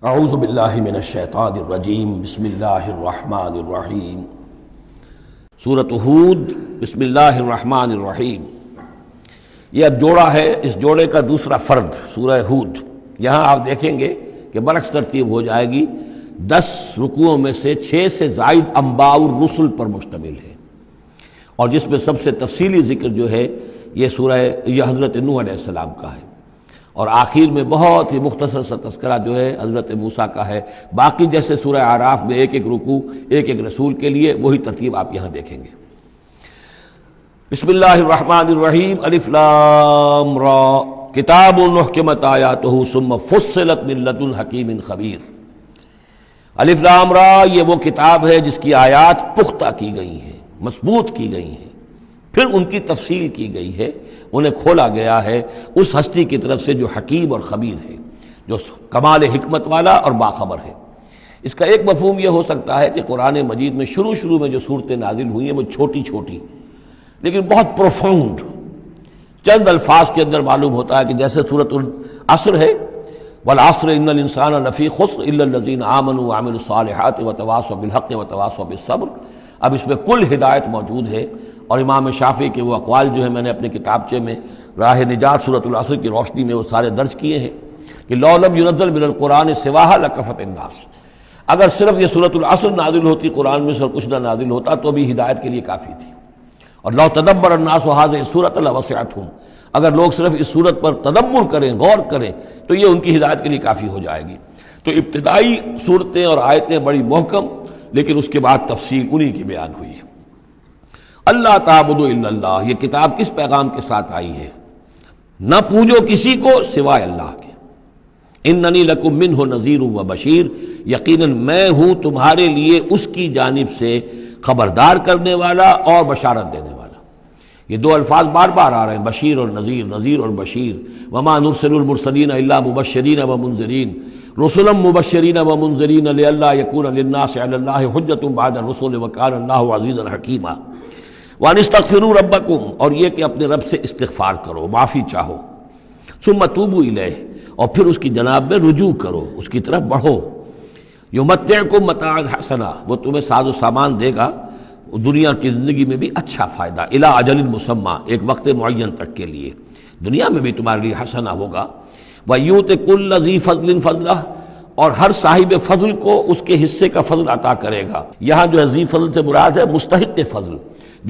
اعوذ باللہ من الشیطان الرجیم بسم اللہ الرحمن الرحیم سورۃ ہود بسم اللہ الرحمن الرحیم۔ یہ اب جوڑا ہے، اس جوڑے کا دوسرا فرد سورہ ہود۔ یہاں آپ دیکھیں گے کہ برعکس ترتیب ہو جائے گی، 10 رکوعوں میں سے 6 سے زائد انباء الرسل پر مشتمل ہے، اور جس میں سب سے تفصیلی ذکر جو ہے یہ حضرت نوح علیہ السلام کا ہے، اور آخر میں بہت ہی مختصر سا تذکرہ جو ہے حضرت موسیٰ کا ہے۔ باقی جیسے سورہ اعراف میں ایک ایک رکوع ایک ایک رسول کے لیے، وہی ترتیب آپ یہاں دیکھیں گے۔ بسم اللہ الرحمن الرحیم۔ الف لام را کتاب احکمت آیاتہ ثم فصلت من لدن حکیم خبیر۔ الف لام را، یہ وہ کتاب ہے جس کی آیات پختہ کی گئی ہیں، مضبوط کی گئی ہیں، پھر ان کی تفصیل کی گئی ہے، انہیں کھولا گیا ہے اس ہستی کی طرف سے جو حکیم اور خبیر ہے، جو کمال حکمت والا اور باخبر ہے۔ اس کا ایک مفہوم یہ ہو سکتا ہے کہ قرآن مجید میں شروع میں جو صورتیں نازل ہوئی ہیں وہ چھوٹی چھوٹی لیکن بہت پروفاؤنڈ، چند الفاظ کے اندر معلوم ہوتا ہے کہ جیسے سورۃ العصر ہے، والعصر ان الانسان لفی خسر الا الذین آمنوا وعملوا الصالحات وتواصوا بالحق وتواصوا بالصبر۔ اب اس میں کل ہدایت موجود ہے، اور امام شافعی کے وہ اقوال جو ہیں میں نے اپنے کتابچے میں راہ نجات سورۃ العصر کی روشنی میں وہ سارے درج کیے ہیں کہ لو لم ینزل من القرآن سواہا لکفت الناس، اگر صرف یہ سورۃ العصر نازل ہوتی قرآن میں سے اور کچھ نہ نازل ہوتا تو بھی ہدایت کے لیے کافی تھی، اور لو تدبر الناس هذه السورۃ لوسعتهم، اگر لوگ صرف اس سورت پر تدبر کریں، غور کریں تو یہ ان کی ہدایت کے لیے کافی ہو جائے گی۔ تو ابتدائی صورتیں اور آیتیں بڑی محکم، لیکن اس کے بعد تفصیل انہی کی بیان ہوئی ہے۔ اللہ تعبدوا الا اللہ، یہ کتاب کس پیغام کے ساتھ آئی ہے؟ نہ پوجو کسی کو سوائے اللہ کے۔ اننی لکم منہ نذیر و بشیر، یقیناً میں ہوں تمہارے لیے اس کی جانب سے خبردار کرنے والا اور بشارت دینے والا۔ یہ دو الفاظ بار بار آ رہے ہیں، بشیر اور نذیر، نذیر اور بشیر۔ وما نرسل المرسلین الا مبشرین ومنذرین، رسلا مبشرین ومنذرین لئلا یکون للناس علی اللہ حجۃ بعد الرسل وکان اللہ عزیزا حکیما۔ وان استغفروا ربکم، اور یہ کہ اپنے رب سے استغفار کرو، معافی چاہو۔ ثم توبوا الیہ، اور پھر اس کی جناب میں رجوع کرو، اس کی طرف بڑھو۔ یمتعکم متاعا حسنا، وہ تمہیں ساز و سامان دے گا دنیا کی زندگی میں بھی اچھا فائدہ، الی اجل مسمی، ایک وقت معین تک کے لیے، دنیا میں بھی تمہارے لیے حسنہ ہوگا۔ وَيُؤْتِ كُلَّ ذِي فَضْلٍ فَضْلَهُ، اور ہر صاحب فضل کو اس کے حصے کا فضل عطا کرے گا۔ یہاں جو ہے ذی فضل سے مراد ہے مستحق فضل،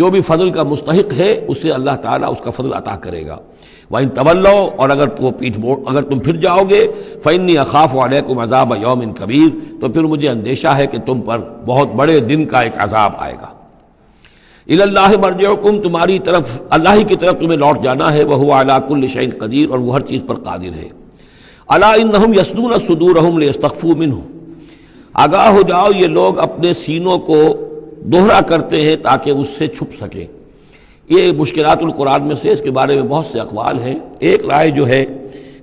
جو بھی فضل کا مستحق ہے اسے اللہ تعالیٰ اس کا فضل عطا کرے گا۔ وَإِن تَوَلَّوْا، اور اگر تم پھر جاؤ گے، فَإِنِّي أَخَافُ عَلَيْكُمْ عَذَابَ يَوْمٍ كَبِيرٍ، تو پھر مجھے اندیشہ ہے کہ تم پر بہت بڑے دن کا ایک عذاب آئے گا۔ الی اللہ مرجعکم، تمہاری طرف اللہ ہی کی طرف تمہیں لوٹ جانا ہے، وہو علی کل شیء قدیر، اور وہ ہر چیز پر قادر ہے۔ الا انہم یصدون صدورہم لیستخفوا منہ، آگاہ ہو جاؤ یہ لوگ اپنے سینوں کو دوہرا کرتے ہیں تاکہ اس سے چھپ سکیں۔ یہ مشکلات القرآن میں سے اس کے بارے میں بہت سے اقوال ہیں۔ ایک رائے جو ہے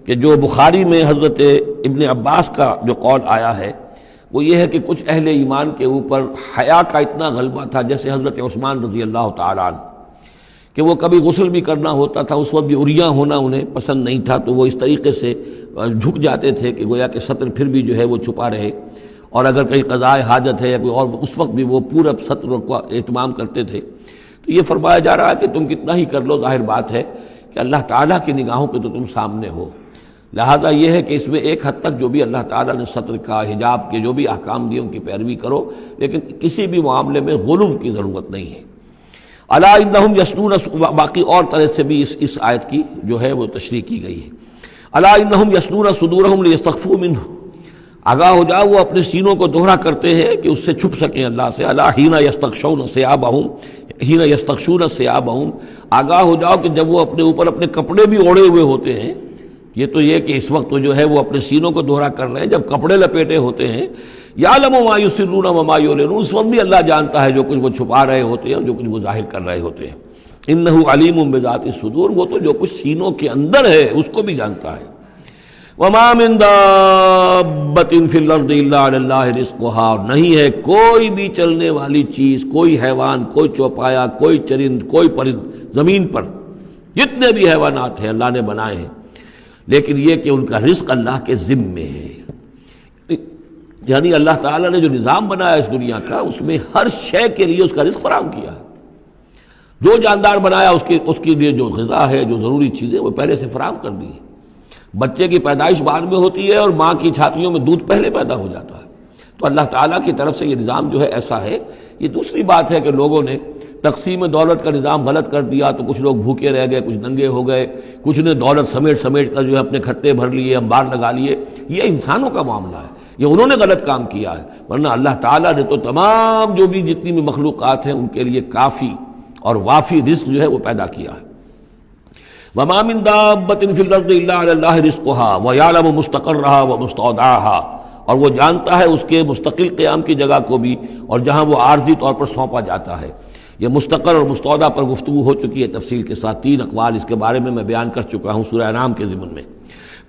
کہ جو بخاری میں حضرت ابن عباس کا جو قول آیا ہے وہ یہ ہے کہ کچھ اہل ایمان کے اوپر حیا کا اتنا غلبہ تھا، جیسے حضرت عثمان رضی اللہ تعالیٰ عنہ، کہ وہ کبھی غسل بھی کرنا ہوتا تھا، اس وقت بھی عریاں ہونا انہیں پسند نہیں تھا، تو وہ اس طریقے سے جھک جاتے تھے کہ گویا کہ سطر پھر بھی جو ہے وہ چھپا رہے، اور اگر کہیں قضاء حاجت ہے یا کوئی اور، اس وقت بھی وہ پورا سطر کا اہتمام کرتے تھے۔ تو یہ فرمایا جا رہا ہے کہ تم کتنا ہی کر لو، ظاہر بات ہے کہ اللہ تعالیٰ کی نگاہوں کے تو تم سامنے ہو، لہذا یہ ہے کہ اس میں ایک حد تک جو بھی اللہ تعالیٰ نے سطر کا، حجاب کے جو بھی احکام دیے ان کی پیروی کرو، لیکن کسی بھی معاملے میں غلو کی ضرورت نہیں ہے۔ الا انہم یصدون، باقی اور طرح سے بھی اس آیت کی جو ہے وہ تشریح کی گئی ہے۔ الا انہم یصدون صدورہم لیستخفوا منہ، آگاہ ہو جاؤ وہ اپنے سینوں کو دوہرا کرتے ہیں کہ اس سے چھپ سکیں اللہ سے۔ الا حین یستغشون ثیابہم، حین یستغشون ثیابہم، آگاہ ہو جاؤ کہ جب وہ اپنے اوپر اپنے کپڑے بھی اوڑھے ہوئے ہوتے ہیں، یہ تو یہ کہ اس وقت جو ہے وہ اپنے سینوں کو دوہرا کر رہے ہیں، جب کپڑے لپیٹے ہوتے ہیں، یعلم ما یسرون وما یعلنون، اس وقت بھی اللہ جانتا ہے جو کچھ وہ چھپا رہے ہوتے ہیں، جو کچھ وہ ظاہر کر رہے ہوتے ہیں۔ انہ علیم بذات الصدور، وہ تو جو کچھ سینوں کے اندر ہے اس کو بھی جانتا ہے۔ وما من دابۃ فی الارض الا علی اللہ رزقها، اور نہیں ہے کوئی بھی چلنے والی چیز، کوئی حیوان، کوئی چوپایا، کوئی چرند، کوئی پرند زمین پر، جتنے بھی حیوانات ہیں اللہ نے بنائے ہیں، لیکن یہ کہ ان کا رزق اللہ کے ذمے ہے۔ یعنی اللہ تعالیٰ نے جو نظام بنایا اس دنیا کا، اس میں ہر شے کے لیے اس کا رزق فراہم کیا ہے. جو جاندار بنایا اس کے لیے جو غذا ہے، جو ضروری چیزیں، وہ پہلے سے فراہم کر دی ہے. بچے کی پیدائش بعد میں ہوتی ہے اور ماں کی چھاتیوں میں دودھ پہلے پیدا ہو جاتا ہے. تو اللہ تعالیٰ کی طرف سے یہ نظام جو ہے ایسا ہے. یہ دوسری بات ہے کہ لوگوں نے تقسیم دولت کا نظام غلط کر دیا تو کچھ لوگ بھوکے رہ گئے، کچھ ننگے ہو گئے، کچھ نے دولت سمیٹ کر جو ہے اپنے کھتے بھر لیے، انبار لگا لیے. یہ انسانوں کا معاملہ ہے، یہ انہوں نے غلط کام کیا ہے. ورنہ اللہ تعالیٰ نے تو تمام جو بھی جتنی بھی مخلوقات ہیں ان کے لیے کافی اور وافی رزق جو ہے وہ پیدا کیا ہے. وَمَا مِن دَابَّةٍ فِي الْأَرْضِ إِلَّا عَلَى اللَّهِ رِزْقُهَا وَيَعْلَمُ مُسْتَقَرَّهَا وَمُسْتَوْدَعَهَا، اور وہ جانتا ہے اس کے مستقل قیام کی جگہ کو بھی اور جہاں وہ عارضی طور پر سونپا جاتا ہے. یہ مستقر اور مستودع پر گفتگو ہو چکی ہے تفصیل کے ساتھ. 3 اقوال اس کے بارے میں بیان کر چکا ہوں سورہ انعام کے ضمن میں.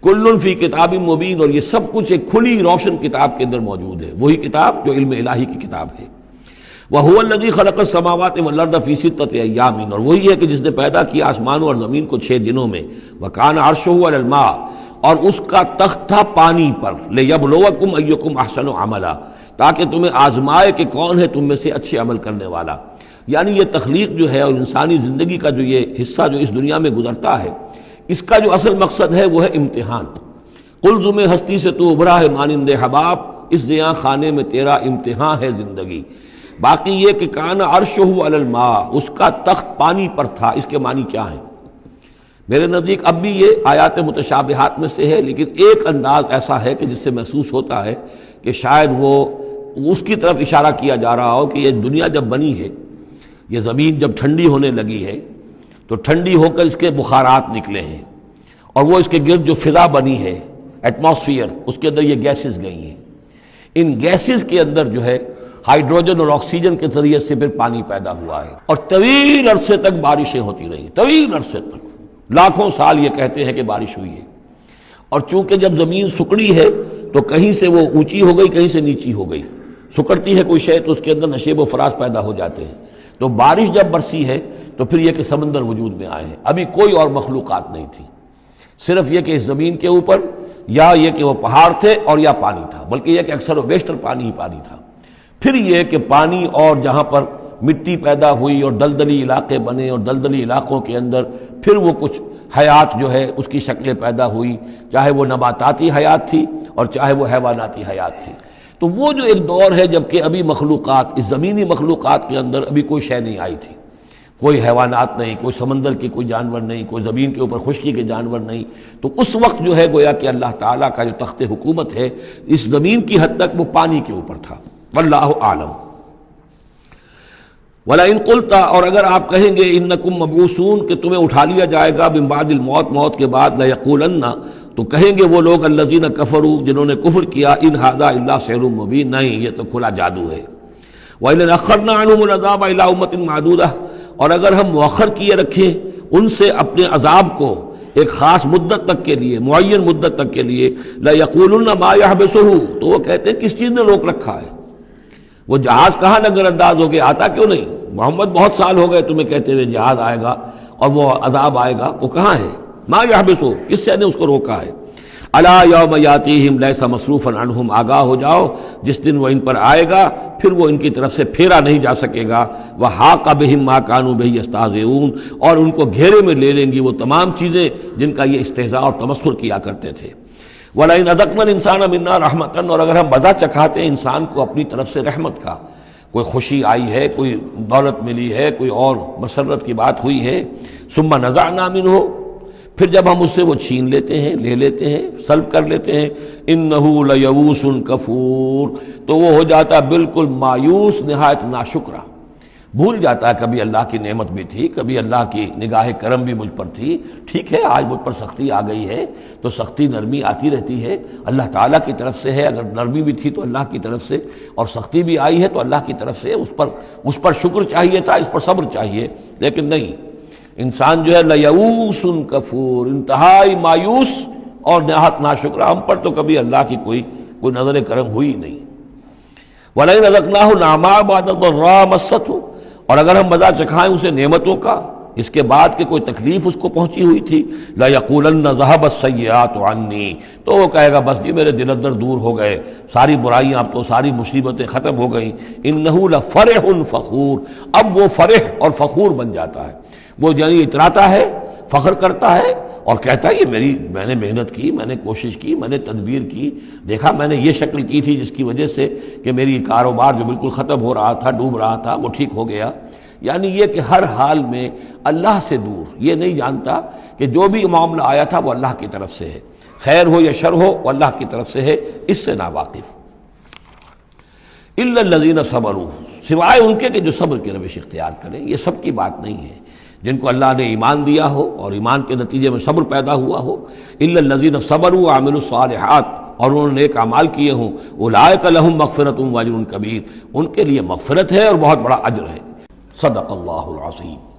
کل فی کتاب مبین، اور یہ سب کچھ ایک کھلی روشن کتاب کے اندر موجود ہے. وہی کتاب جو علم الہی کی کتاب ہے. وَهُوَ الَّذِي خَلَقَ السَّمَاوَاتِ وَالْأَرْضَ فِي سِتَّةِ أَيَّامٍ، اور وہی ہے کہ جس نے پیدا کیا آسمانوں اور زمین کو 6 دنوں میں. وَكَانَ عَرْشُهُ عَلَى الْمَاءِ، اور اس کا تخت تھا پانی پر. لِيَبْلُوَكُمْ أَيُّكُمْ أَحْسَنُ عَمَلًا، تاکہ تمہیں آزمائے کہ کون ہے تم میں سے اچھے عمل کرنے والا. یعنی یہ تخلیق جو ہے اور انسانی زندگی کا جو یہ حصہ جو اس دنیا میں گزرتا ہے، اس کا جو اصل مقصد ہے وہ ہے امتحان. قلزم ہستی سے تو ابھرا ہے مانند حباب، اس زیاں خانے میں تیرا امتحان ہے زندگی. باقی یہ کہ کان عرشہ علی الماء، اس کا تخت پانی پر تھا. اس کے معنی کیا ہیں؟ میرے نزدیک اب بھی یہ آیات متشابہات میں سے ہے، لیکن ایک انداز ایسا ہے کہ جس سے محسوس ہوتا ہے کہ شاید وہ اس کی طرف اشارہ کیا جا رہا ہو کہ یہ دنیا جب بنی ہے، یہ زمین جب ٹھنڈی ہونے لگی ہے تو ٹھنڈی ہو کر اس کے بخارات نکلے ہیں، اور وہ اس کے گرد جو فضا بنی ہے، ایٹماسفیئر، اس کے اندر یہ گیسز گئی ہیں. ان گیسز کے اندر جو ہے ہائیڈروجن اور آکسیجن کے ذریعے سے پھر پانی پیدا ہوا ہے، اور طویل عرصے تک بارشیں ہوتی رہیں. طویل عرصے تک، لاکھوں سال یہ کہتے ہیں کہ بارش ہوئی ہے. اور چونکہ جب زمین سکڑی ہے تو کہیں سے وہ اونچی ہو گئی، کہیں سے نیچی ہو گئی. سکڑتی ہے کوئی شے تو اس کے اندر نشیب و فراز پیدا ہو جاتے ہیں. تو بارش جب برسی ہے تو پھر یہ کہ سمندر وجود میں آئے ہیں. ابھی کوئی اور مخلوقات نہیں تھی، صرف یہ کہ اس زمین کے اوپر یا یہ کہ وہ پہاڑ تھے اور یا پانی تھا، بلکہ یہ کہ اکثر و بیشتر پانی ہی پانی تھا. پھر یہ کہ پانی اور جہاں پر مٹی پیدا ہوئی اور دلدلی علاقے بنے، اور دلدلی علاقوں کے اندر پھر وہ کچھ حیات جو ہے اس کی شکلیں پیدا ہوئی، چاہے وہ نباتاتی حیات تھی اور چاہے وہ حیواناتی حیات تھی. تو وہ جو ایک دور ہے جب کہ ابھی مخلوقات، اس زمینی مخلوقات کے اندر ابھی کوئی شے نہیں آئی تھی، کوئی حیوانات نہیں، کوئی سمندر کے کوئی جانور نہیں، کوئی زمین کے اوپر خشکی کے جانور نہیں. تو اس وقت جو ہے گویا کہ اللہ تعالیٰ کا جو تخت حکومت ہے اس زمین کی حد تک وہ پانی کے اوپر تھا. واللہ اعلم. وَلَئِن قُلْتَ، اور اگر آپ کہیں گے اِنَّكُمْ مَبْعُوثُونَ کہ تمہیں اٹھا لیا جائے گا من بعد الموت، موت کے بعد، لَيَقُولَنَّ تو کہیں گے وہ لوگ الذین کفروا جنہوں نے کفر کیا، ان ھذا الا سحر مبین، نہیں یہ تو کھلا جادو ہے. وَإِنْ أَخَّرْنَا عَنْهُمُ الْعَذَابَ إِلَىٰ أُمَّةٍ مَّعْدُودَةٍ، اور اگر ہم مؤخر کیے رکھیں ان سے اپنے عذاب کو ایک خاص مدت تک کے لیے، معین مدت تک کے لیے، لَيَقُولُنَّ مَا يَحْبِسُهُ تو وہ کہتے ہیں کس چیز نے روک رکھا ہے. وہ جہاز کہاں نظر انداز ہو گیا، آتا کیوں نہیں؟ محمد بہت سال ہو گئے تمہیں کہتے ہوئے جہاز آئے گا اور وہ عذاب آئے گا، وہ کہاں ہے؟ ما یحبسو، کس سے نے اس کو روکا ہے؟ الا یوم یاتیہم لیس مصروفا عنہم، آگاہ ہو جاؤ جس دن وہ ان پر آئے گا پھر وہ ان کی طرف سے پھیرا نہیں جا سکے گا. وحاق بہم ما کانوا بہ یستہزئون، اور ان کو گھیرے میں لے لیں گی وہ تمام چیزیں جن کا یہ استہزاء اور تمسخر کیا کرتے تھے. وَلَئِنْ أَذَقْنَا الْإِنسَانَ مِنَّا رَحْمَةً، اور اگر ہم مزہ چکھاتے ہیں انسان کو اپنی طرف سے رحمت کا، کوئی خوشی آئی ہے، کوئی دولت ملی ہے، کوئی اور مسرت کی بات ہوئی ہے، ثُمَّ نَزَعْنَا مِنْهُ، پھر جب ہم اس سے وہ چھین لیتے ہیں، لے لیتے ہیں، سلب کر لیتے ہیں، إِنَّهُ لَيَئُوسٌ کفور، تو وہ ہو جاتا بالکل مایوس، نہایت ناشکرہ. بھول جاتا ہے کبھی اللہ کی نعمت بھی تھی، کبھی اللہ کی نگاہ کرم بھی مجھ پر تھی. ٹھیک ہے آج مجھ پر سختی آ گئی ہے تو سختی نرمی آتی رہتی ہے، اللہ تعالیٰ کی طرف سے ہے. اگر نرمی بھی تھی تو اللہ کی طرف سے، اور سختی بھی آئی ہے تو اللہ کی طرف سے. اس پر شکر چاہیے تھا، اس پر صبر چاہیے، لیکن نہیں. انسان جو ہے لیئوس کفور، انتہائی مایوس اور نہایت ناشکرہ. ہم پر تو کبھی اللہ کی کوئی نظر کرم ہوئی نہیں. وَلَئِنْ أَذَقْنَاهُ نَعْمَاءَ بَعْدَ ضَرَّاءَ مَسَّتْهُ، اور اگر ہم مزہ چکھائیں اسے نعمتوں کا اس کے بعد کہ کوئی تکلیف اس کو پہنچی ہوئی تھی، لَيَقُولَنَّ ذَهَبَ السَّيِّئَاتُ عَنِّي، تو وہ کہے گا بس جی میرے دل اندر دور ہو گئے، ساری برائیاں اب تو ساری مصیبتیں ختم ہو گئیں، إِنَّهُ لَفَرِحٌ فَخُورٌ، اب وہ فرح اور فخور بن جاتا ہے، وہ یعنی اتراتا ہے، فخر کرتا ہے اور کہتا ہے یہ میں نے محنت کی، میں نے کوشش کی، میں نے تدبیر کی، دیکھا میں نے یہ شکل کی تھی جس کی وجہ سے کہ میری کاروبار جو بالکل ختم ہو رہا تھا، ڈوب رہا تھا، وہ ٹھیک ہو گیا۔ یعنی یہ کہ ہر حال میں اللہ سے دور، یہ نہیں جانتا کہ جو بھی معاملہ آیا تھا وہ اللہ کی طرف سے ہے، خیر ہو یا شر ہو وہ اللہ کی طرف سے ہے، اس سے ناواقف۔ إِلَّا الَّذِينَ صَبَرُوا، سوائے ان کے کہ جو صبر کی روش اختیار کریں، یہ سب کی بات نہیں ہے، جن کو اللہ نے ایمان دیا ہو اور ایمان کے نتیجے میں صبر پیدا ہوا ہو، إِلَّا الَّذِينَ صَبَرُوا وَعَمِلُوا الصَّالِحَاتِ، اور انہوں نے نیک اعمال کیے ہوں، أُولَٰئِكَ لَهُم مَغْفِرَةٌ وَأَجْرٌ كَبِيرٌ، ان کے لیے مغفرت ہے اور بہت بڑا اجر ہے۔ صدق اللہ العظیم۔